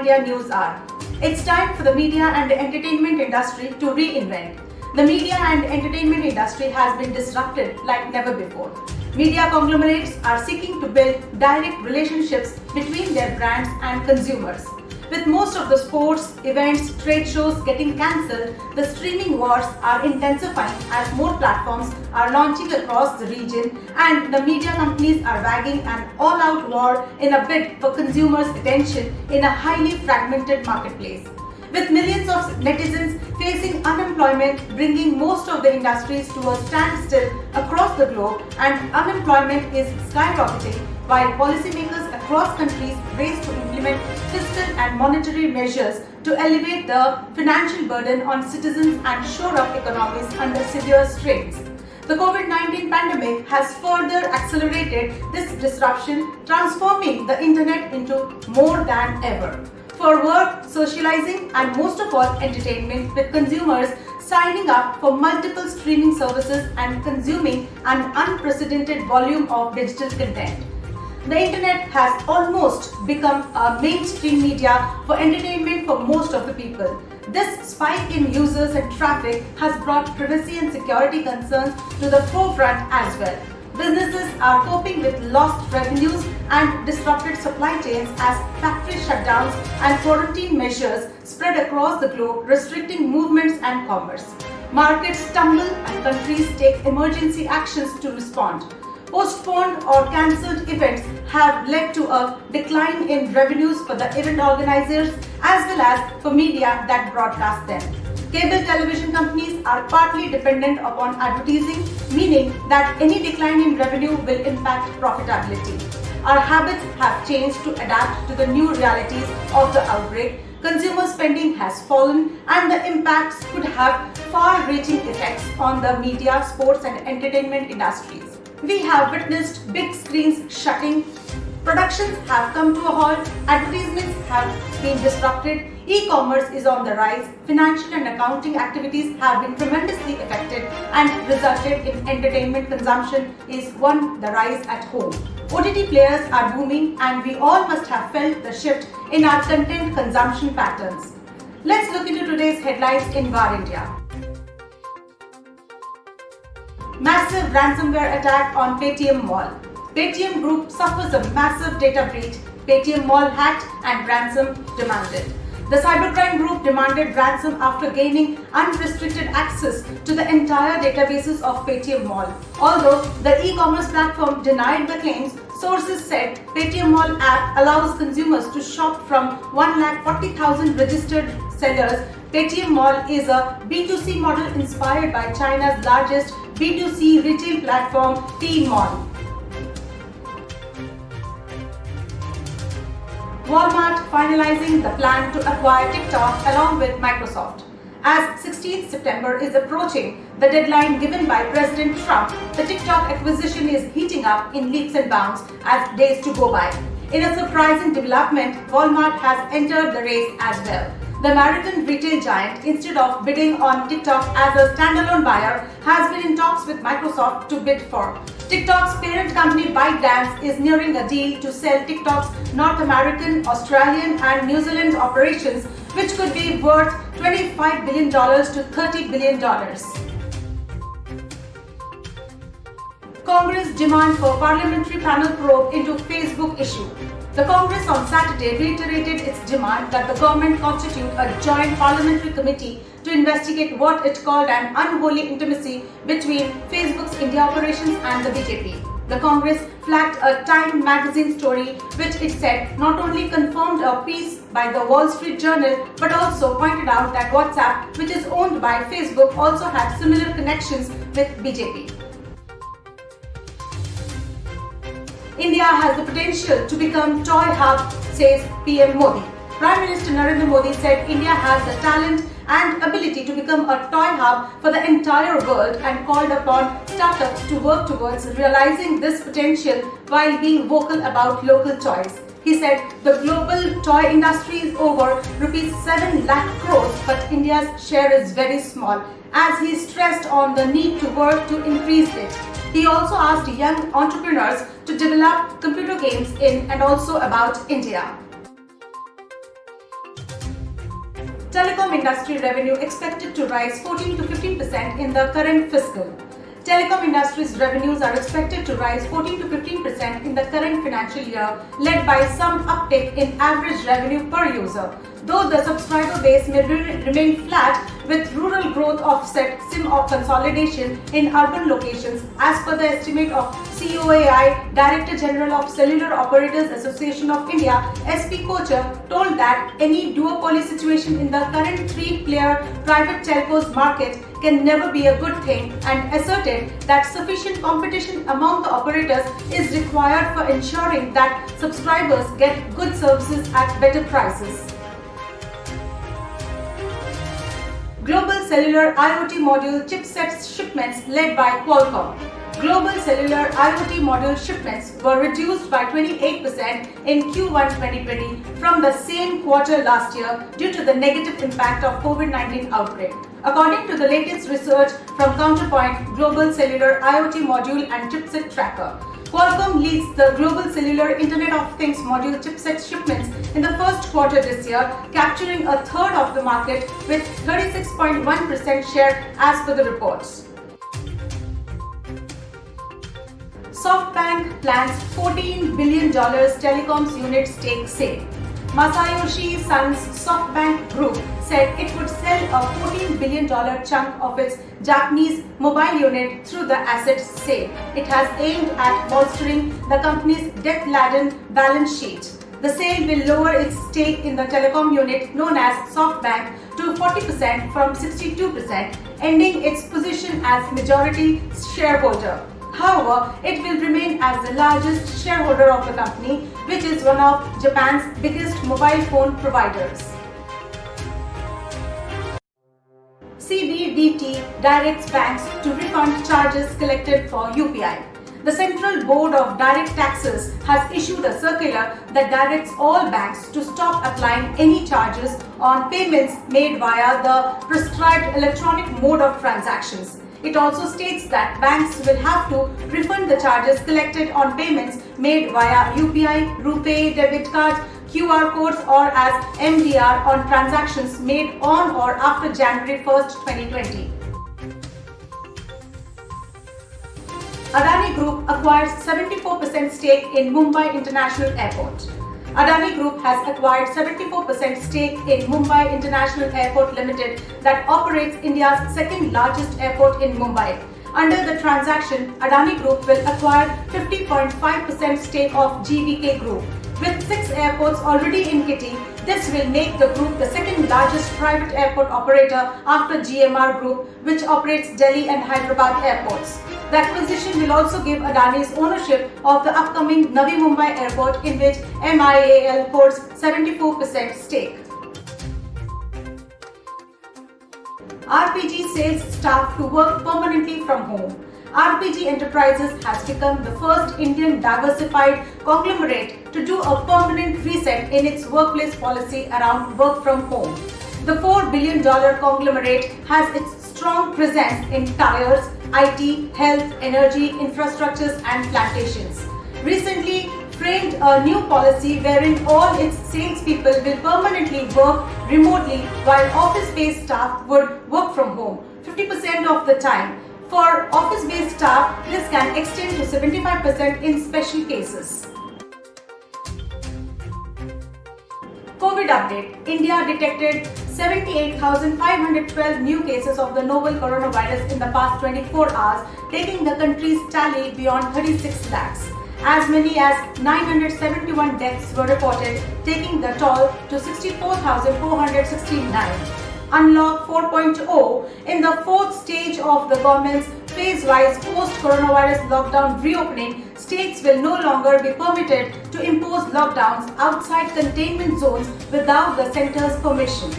India news hour. It's time for the media and the entertainment industry to reinvent. The media and entertainment industry has been disrupted like never before. Media conglomerates are seeking to build direct relationships between their brands and consumers. With most of the sports, events, trade shows getting cancelled, the streaming wars are intensifying as more platforms are launching across the region and the media companies are waging an all-out war in a bid for consumers' attention in a highly fragmented marketplace. With millions of netizens facing unemployment, bringing most of the industries to a standstill across the globe, and unemployment is skyrocketing, while policymakers across countries race to implement fiscal and monetary measures to elevate the financial burden on citizens and shore up economies under severe strains. The COVID-19 pandemic has further accelerated this disruption, transforming the internet into more than ever. For work, socializing, and most of all entertainment, with consumers signing up for multiple streaming services and consuming an unprecedented volume of digital content. The internet has almost become a mainstream media for entertainment for most of the people. This spike in users and traffic has brought privacy and security concerns to the forefront as well. Businesses are coping with lost revenues and disrupted supply chains as factory shutdowns and quarantine measures spread across the globe, restricting movements and commerce. Markets stumble and countries take emergency actions to respond. Postponed or cancelled events have led to a decline in revenues for the event organizers as well as for media that broadcast them. Cable television companies are partly dependent upon advertising, meaning that any decline in revenue will impact profitability. Our habits have changed to adapt to the new realities of the outbreak. Consumer spending has fallen, and the impacts could have far-reaching effects on the media, sports, and entertainment industries. We have witnessed big screens shutting, productions have come to a halt, advertisements have been disrupted, e-commerce is on the rise, financial and accounting activities have been tremendously affected and resulted in entertainment consumption is on the rise at home. OTT players are booming and we all must have felt the shift in our content consumption patterns. Let's look into today's headlines in VAR India. Massive ransomware attack on Paytm Mall. Paytm Group suffers a massive data breach. Paytm Mall hacked and ransom demanded. The cybercrime group demanded ransom after gaining unrestricted access to the entire databases of Paytm Mall. Although the e-commerce platform denied the claims, sources said Paytm Mall app allows consumers to shop from 140,000 registered sellers. Paytm Mall is a B2C model inspired by China's largest B2C retail platform, Tmall. Walmart finalizing the plan to acquire TikTok along with Microsoft. As 16th September is approaching, the deadline given by President Trump, the TikTok acquisition is heating up in leaps and bounds as days to go by. In a surprising development, Walmart has entered the race as well. The American retail giant, instead of bidding on TikTok as a standalone buyer, has been in talks with Microsoft to bid for. TikTok's parent company ByteDance is nearing a deal to sell TikTok's North American, Australian and New Zealand operations, which could be worth $25 billion to $30 billion. Congress demand for parliamentary panel probe into Facebook issue. The Congress on Saturday reiterated its demand that the government constitute a joint parliamentary committee to investigate what it called an unholy intimacy between Facebook's India operations and the BJP. The Congress flagged a Time magazine story which it said not only confirmed a piece by the Wall Street Journal but also pointed out that WhatsApp, which is owned by Facebook, also had similar connections with BJP. India has the potential to become toy hub, says PM Modi. Prime Minister Narendra Modi said India has the talent and ability to become a toy hub for the entire world and called upon startups to work towards realizing this potential while being vocal about local toys. He said the global toy industry is over rupees 7 lakh crores, but India's share is very small, as he stressed on the need to work to increase it. He also asked young entrepreneurs to develop computer games in and also about India. Telecom industry revenue expected to rise 14 to 15% in the current fiscal. Telecom industry's revenues are expected to rise 14 to 15% in the current financial year, led by some uptick in average revenue per user. Though the subscriber base may remain flat, with rural growth offset SIM consolidation in urban locations, as per the estimate of COAI, Director General of Cellular Operators Association of India, SP Kochar, told that any duopoly situation in the current three-player private telcos market can never be a good thing, and asserted that sufficient competition among the operators is required for ensuring that subscribers get good services at better prices. Global cellular IoT module chipset shipments led by Qualcomm. Global cellular IoT module shipments were reduced by 28% in Q1 2020 from the same quarter last year due to the negative impact of COVID-19 outbreak. According to the latest research from Counterpoint Global Cellular IoT Module and Chipset Tracker, Qualcomm leads the global cellular Internet of Things module chipset shipments in the first quarter this year, capturing a third of the market with 36.1% share as per the reports. SoftBank plans $14 billion telecoms unit stake sale. Masayoshi Son's SoftBank Group said it would sell a $14 billion chunk of its Japanese mobile unit through the asset sale. It has aimed at bolstering the company's debt-laden balance sheet. The sale will lower its stake in the telecom unit known as SoftBank to 40% from 62%, ending its position as majority shareholder. However, it will remain as the largest shareholder of the company, which is one of Japan's biggest mobile phone providers. CBDT directs banks to refund charges collected for UPI. The Central Board of Direct Taxes has issued a circular that directs all banks to stop applying any charges on payments made via the prescribed electronic mode of transactions. It also states that banks will have to refund the charges collected on payments made via UPI, RuPay, debit cards, QR codes or as MDR on transactions made on or after January 1st, 2020. Adani Group acquires 74% stake in Mumbai International Airport. Adani Group has acquired 74% stake in Mumbai International Airport Limited that operates India's second largest airport in Mumbai. Under the transaction, Adani Group will acquire 50.5% stake of GVK Group. With 6 airports already in kitty, this will make the group the second largest private airport operator after GMR Group, which operates Delhi and Hyderabad airports. The acquisition will also give Adani's ownership of the upcoming Navi Mumbai airport, in which MIAL holds 74% stake. RPG says staff to work permanently from home. RPG Enterprises has become the first Indian diversified conglomerate to do a permanent reset in its workplace policy around work from home. The $4 billion conglomerate has its strong presence in tires, IT, health, energy, infrastructures and plantations. Recently framed a new policy wherein all its salespeople will permanently work remotely while office-based staff would work from home 50% of the time. For office-based staff, this can extend to 75% in special cases. COVID update. India detected 78,512 new cases of the novel coronavirus in the past 24 hours, taking the country's tally beyond 36 lakhs. As many as 971 deaths were reported, taking the toll to 64,469. Unlock 4.0, in the fourth stage of the government's phase-wise post-coronavirus lockdown reopening, states will no longer be permitted to impose lockdowns outside containment zones without the centre's permission.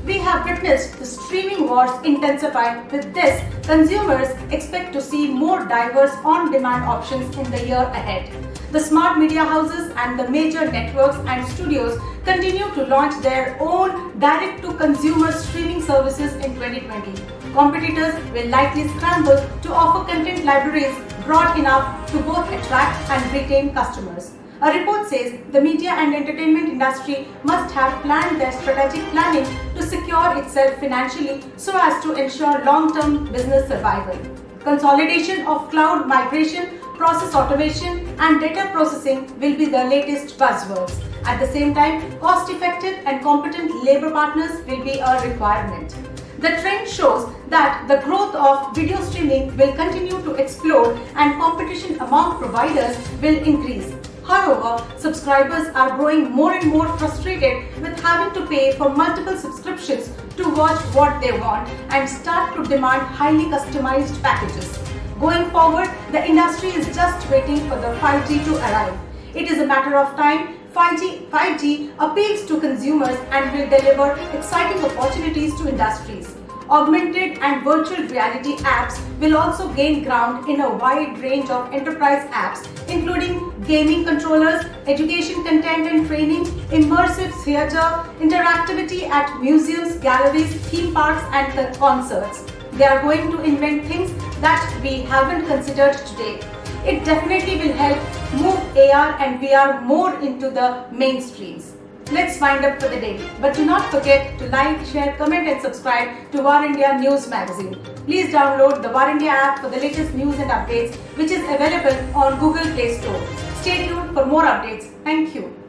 We have witnessed the streaming wars intensify. With this, consumers expect to see more diverse on-demand options in the year ahead. The smart media houses and the major networks and studios continue to launch their own direct-to-consumer streaming services in 2020. Competitors will likely scramble to offer content libraries broad enough to both attract and retain customers. A report says the media and entertainment industry must have planned their strategic planning to secure itself financially so as to ensure long-term business survival. Consolidation of cloud migration, process automation and data processing will be the latest buzzwords. At the same time, cost-effective and competent labor partners will be a requirement. The trend shows that the growth of video streaming will continue to explode and competition among providers will increase. However, subscribers are growing more and more frustrated with having to pay for multiple subscriptions to watch what they want and start to demand highly customized packages. Going forward, the industry is just waiting for the 5G to arrive. It is a matter of time. 5G appeals to consumers and will deliver exciting opportunities to industries. Augmented and virtual reality apps will also gain ground in a wide range of enterprise apps, including gaming controllers, education content and training, immersive theatre, interactivity at museums, galleries, theme parks and concerts. They are going to invent things that we haven't considered today. It definitely will help move AR and VR more into the mainstreams. Let's wind up for the day. But do not forget to like, share, comment and subscribe to War India News Magazine. Please download the War India app for the latest news and updates, which is available on Google Play Store. Stay tuned for more updates. Thank you.